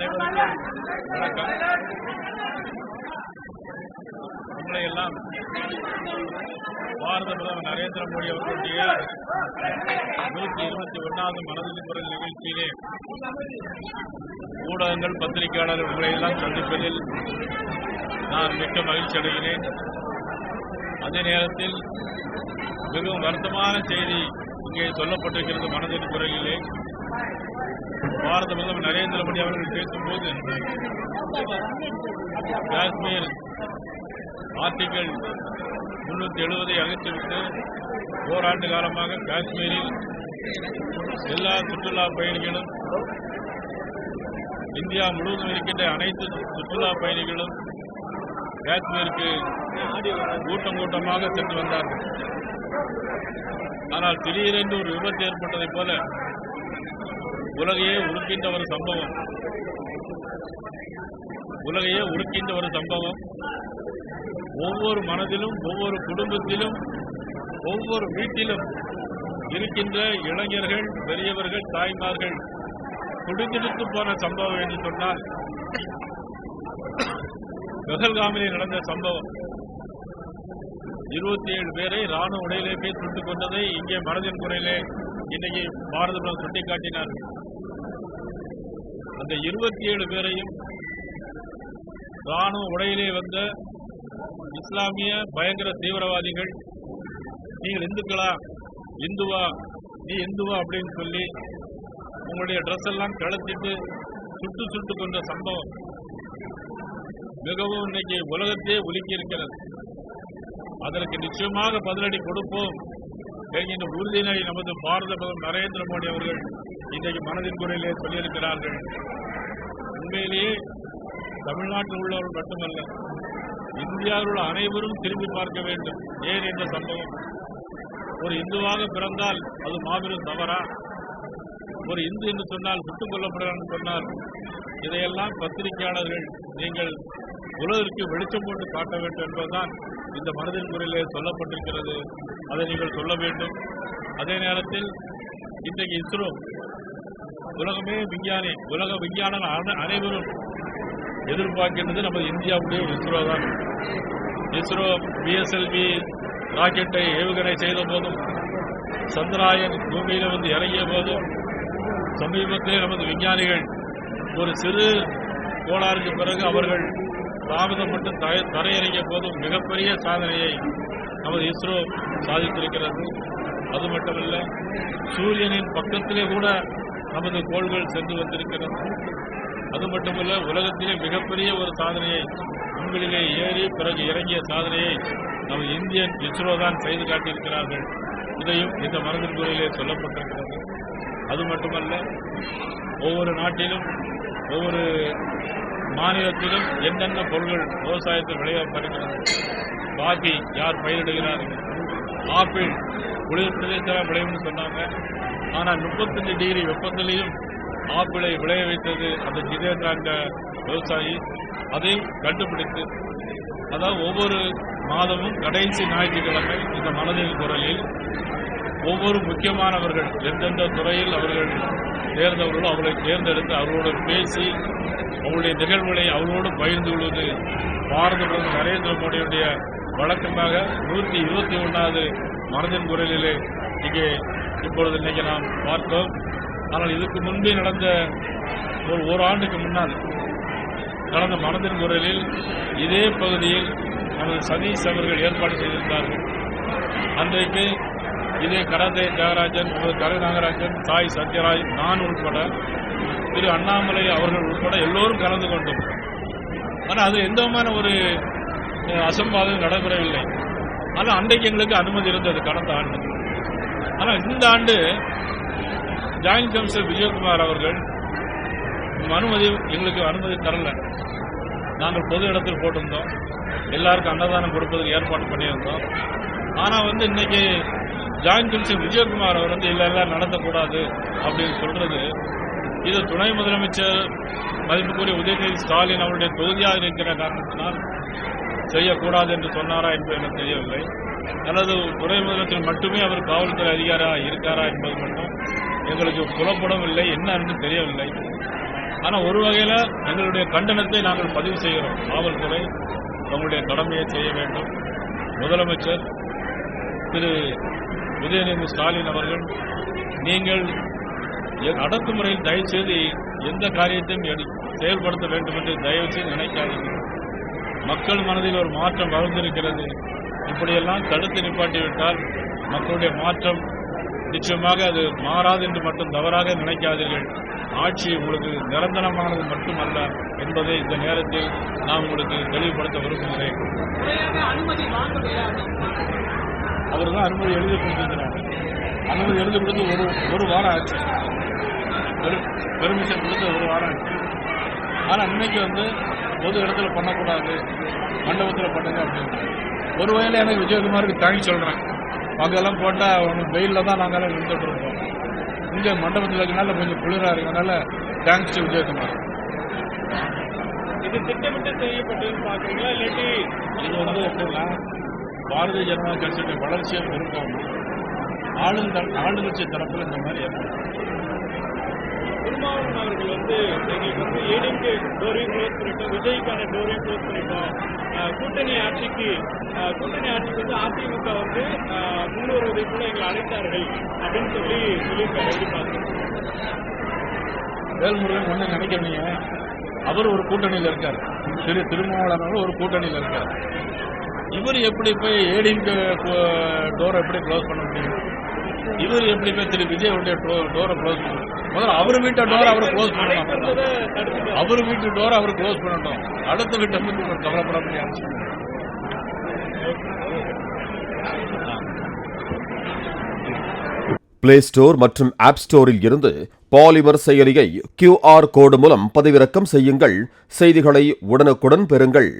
அனைவருக்கும் வணக்கம். உங்களை எல்லாம் பாரத பிரதமர் நரேந்திர மோடி அவர்களுடைய 121வது மனதின் குரல் நிகழ்ச்சியிலே ஊடகங்கள், பத்திரிகையாளர்கள் உங்களை எல்லாம் சந்திப்பதில் நான் மிக்க மகிழ்ச்சி அடைகிறேன். அதே நேரத்தில் மிகவும் வருத்தமான செய்தி இங்கே சொல்லப்பட்டிருக்கிறது. மனதின் குரலிலே பாரத பிரதமர் நரேந்திர மோடி அவர்கள் பேசும்போது காஷ்மீர் ஆர்டிகல் 370 அகற்றிவிட்டு ஓராண்டு காலமாக காஷ்மீரில் எல்லா சுற்றுலா பயணிகளும், இந்தியா முழுவதும் இருக்கின்ற அனைத்து சுற்றுலா பயணிகளும் காஷ்மீருக்கு கூட்டம் கூட்டமாக சென்று வந்தார்கள். ஆனால் திடீரென்று ஒரு விபத்து ஏற்பட்டதைப் போல உலகையே உருக்கின்ற ஒரு சம்பவம் ஒவ்வொரு மனதிலும், ஒவ்வொரு குடும்பத்திலும், ஒவ்வொரு வீட்டிலும் இருக்கின்ற இளைஞர்கள், பெரியவர்கள், தாய்மார்கள் துடிதுடித்து போன சம்பவம் என்று சொன்னால் பெஹல்காமிலே நடந்த சம்பவம். 27 பேரை ராணுவ உடையிலே போய் சுட்டுக் கொண்டதை இங்கே மனதின் குரலிலே இன்னைக்கு பாரத பிரதமர் சுட்டிக்காட்டினார்கள். அந்த 27 பேரையும் ராணுவ உடையிலே வந்த இஸ்லாமிய பயங்கர தீவிரவாதிகள், நீங்கள் இந்துக்களா, இந்துவா, நீ இந்துவா அப்படின்னு சொல்லி உங்களுடைய ட்ரெஸ் எல்லாம் கலத்திட்டு சுட்டு கொண்ட சம்பவம் மிகவும் இன்னைக்கு உலகத்தையே உலுக்கி இருக்கிறது. அதற்கு நிச்சயமாக பதிலடி கொடுப்போம் என்கின்ற உறுதியினை நமது பாரத பிரதமர் நரேந்திர மோடி அவர்கள் இன்றைக்கு மனதின் குரலிலே சொல்லியிருக்கிறார்கள். உண்மையிலேயே தமிழ்நாட்டில் உள்ளவர்கள் மட்டுமல்ல, இந்தியாவில் உள்ள அனைவரும் திரும்பி பார்க்க வேண்டும். ஏன் என்ற சம்பவம்? ஒரு இந்துவாக பிறந்தால் அது மாபெரும் தவறா? ஒரு இந்து என்று சொன்னால் சுட்டுக் கொல்லப்படுகிறார் என்று சொன்னால் இதையெல்லாம் பத்திரிகையாளர்கள் நீங்கள் உலகிற்கு வெளிச்சம் போட்டு காட்ட வேண்டும் என்பதுதான் இந்த மனதின் குரலிலே சொல்லப்பட்டிருக்கிறது. அதை நீங்கள் சொல்ல வேண்டும். அதே நேரத்தில் இன்றைக்கு இஸ்ரோ, உலக விஞ்ஞான அனைவரும் எதிர்பார்க்கின்றது நமது இந்தியாவுடைய இஸ்ரோ தான். இஸ்ரோ பிஎஸ்எல்வி ராக்கெட்டை ஏவுகணை செய்த போதும், சந்திராயன் பூமியில வந்து இறங்கிய போதும், சமீபத்திலே நமது விஞ்ஞானிகள் ஒரு சிறு கோளாறுக்கு பிறகு அவர்கள் தாமதப்பட்டு தரையிறங்கிய போதும் மிகப்பெரிய சாதனையை நமது இஸ்ரோ சாதித்திருக்கிறது. அது மட்டுமல்ல, சூரியனின் பக்கத்திலே கூட நமது கோள்கள் சென்று வந்திருக்கிறது. அது மட்டுமல்ல, உலகத்திலே மிகப்பெரிய ஒரு சாதனையை, விண்வெளியிலே ஏறி பிறகு இறங்கிய சாதனையை நமது இந்தியன் இஸ்ரோ தான் செய்து காட்டியிருக்கிறார்கள். இதையும் இந்த மனதின் குரலிலே சொல்லப்பட்டிருக்கிறது. அது மட்டுமல்ல, ஒவ்வொரு நாட்டிலும், ஒவ்வொரு மாநிலத்திலும் என்னென்ன பொருட்கள் விவசாயத்தில் விளைவிக்கப்படுகிறது. காபி யார் பயிரிடுகிறார்கள்? ஆப்பிள் குளிர் பிரதேசத்தில் விளையும்னு சொன்னாங்க. ஆனால் 35 டிகிரி வெப்பத்திலையும் ஆப்பிளை விளைய வைத்தது அந்த ஜிதேந்திர விவசாயி. அதை கண்டுபிடித்து, அதாவது ஒவ்வொரு மாதமும் கடைசி ஞாயிற்றுக்கிழமை இந்த மனதின் குரலில் ஒவ்வொரு முக்கியமானவர்கள் எந்தெந்த துறையில் அவர்கள் தேர்ந்தவர்களோ அவர்களை தேர்ந்தெடுத்து அவர்களோடு பேசி அவங்களுடைய நிகழ்வுகளை அவர்களோடு பகிர்ந்து கொள்வது பாரத பிரதமர் நரேந்திர மோடியுடைய வழக்கமாக 121வது மனதின் குரலிலே இங்கே இப்பொழுது இன்னைக்கு நாம் பார்த்தோம். ஆனால் இதுக்கு முன்பே நடந்த ஒரு ஆண்டுக்கு முன்னால் நடந்த மனதின் குரலில் இதே பகுதியில் நமது சதீஷ் அவர்கள் ஏற்பாடு செய்திருந்தார்கள். அன்றைக்கு இதே கராத்தே தியாகராஜன், கரு நாகராஜன், சாய் சத்யராஜ், நான் உட்பட, திரு அண்ணாமலை அவர்கள் உட்பட எல்லோரும் கலந்து கொண்டோம். ஆனால் அது எந்த விதமான ஒரு அசம்பாதம் நடைபெறவில்லை. ஆனால் அன்றைக்கு எங்களுக்கு அனுமதி இருந்தது கடந்த ஆண்டு. ஆனால் இந்த ஆண்டு ஜாயின்ட் கமிஷனர் விஜயகுமார் அவர்கள் எங்களுக்கு அனுமதி தரல. நாங்கள் பொது இடத்தில் போட்டிருந்தோம், எல்லாருக்கும் அன்னதானம் கொடுப்பதற்கு ஏற்பாடு பண்ணியிருந்தோம். ஆனால் இன்னைக்கு ஜாயின்ட் கமிஷனர் விஜயகுமார் அவர் எல்லாம் நடத்தக்கூடாது அப்படின்னு சொல்றது, இது துணை முதலமைச்சர் மதிப்புக்குரிய உதயநிதி ஸ்டாலின் அவருடைய தொகுதியாக இருக்கிற காரணத்தினால் செய்யக்கூடாது என்று சொன்னாரா என்பது எனக்கு தெரியவில்லை. அல்லது துணை முதலமைச்சர் மட்டுமே அவர் காவல்துறை அதிகாரியாக இருக்காரா என்பது மட்டும் எங்களுக்கு புலப்படவில்லை, என்ன என்று தெரியவில்லை. ஆனா ஒரு வகையில எங்களுடைய கண்டனத்தை நாங்கள் பதிவு செய்கிறோம். காவல்துறை தங்களுடைய கடமையை செய்ய வேண்டும். முதலமைச்சர் திரு உதயநிதி ஸ்டாலின் அவர்கள், நீங்கள் அடக்குமுறையில் தயவு செய்து எந்த காரியத்தையும் செயல்படுத்த வேண்டும் என்று தயவு செய்து நினைக்காதீர்கள். மக்கள் மனதில் ஒரு மாற்றம் வளர்ந்திருக்கிறது. இப்படியெல்லாம் தடுத்து நிப்பாட்டிவிட்டால் மக்களுடைய மாற்றம் நிச்சயமாக அது மாறாது என்று மட்டும் தவறாக நினைக்காதீர்கள். ஆட்சி உங்களுக்கு நிரந்தரமானது மட்டுமல்ல என்பதை இந்த நேரத்தில் நான் உங்களுக்கு தெளிவுபடுத்த விரும்புகிறேன். அவர் தான் அனுமதி எழுதி கொடுத்திருக்கிறார். அனுமதி எழுதி கொடுத்து ஒரு வாரம் ஆச்சு. பெர்மிஷன் கொடுத்து ஒரு வாரம் ஆச்சு. ஆனால் இன்னைக்கு பொது இடத்துல பண்ணக்கூடாது, மண்டபத்தில் பண்ணுங்க அப்படின்னு. ஒரு வகையில் எனக்கு விஜயகுமாருக்கு தேங்க்ஸ் சொல்கிறேன். அங்கெல்லாம் போட்டால் ஒன்று வெயிலில் தான் நாங்கள்லாம் நின்றுட்டு இருக்கோம். இங்கே மண்டபத்தில் இருக்கனால கொஞ்சம் குளிராக இருக்கனால தேங்க்ஸ் விஜயகுமார். இது திட்டமிட்டு செய்யப்பட்டதுன்னு பார்க்குறீங்களா, இல்லாட்டி இது எப்படின்னா பாரதிய ஜனதா கட்சியுடைய வளர்ச்சியை விரும்பாம ஆளுங்கட்சி தரப்பில் இந்த மாதிரி திருமாவளவன் அவர்கள் எங்களுக்கு ஏடிஎம்கே டோரையும் க்ளோஸ் பண்ணிட்டோம், விஜய்க்கான டோரையும் க்ளோஸ் பண்ணிட்டோம், கூட்டணி ஆட்சிக்கு அதிமுக முன்வருவதை கூட எங்களை அழைத்தார்கள் அப்படின்னு சொல்லியிருக்காரு. வேல்முருகன் ஒண்ணு நினைக்கிறீங்க, அவர் ஒரு கூட்டணியில் இருக்கார். திருமாவளவன் ஒரு கூட்டணியில் இருக்கார். இவர் எப்படி போய் ஏடிஎம்கே டோரை எப்படி க்ளோஸ் பண்ண முடியும்? இவர் எப்படி போய் திரு விஜய் டோரை க்ளோஸ் பண்ண? முதல்ல அவர் வீட்டை டோரை அவர் க்ளோஸ் பண்ணணும். அவர் வீட்டு டோரை அவர் க்ளோஸ் பண்ணட்டும். அடுத்த வீட்டை பற்றி ஒரு கவலைப்பட முடியாது. பிளே ஸ்டோர் மற்றும் ஆப் ஸ்டோரில் இருந்து பாலிமர் செயலியை QR கோடு மூலம் பதிவிறக்கம் செய்யுங்கள். செய்திகளை உடனுக்குடன் பெறுங்கள்.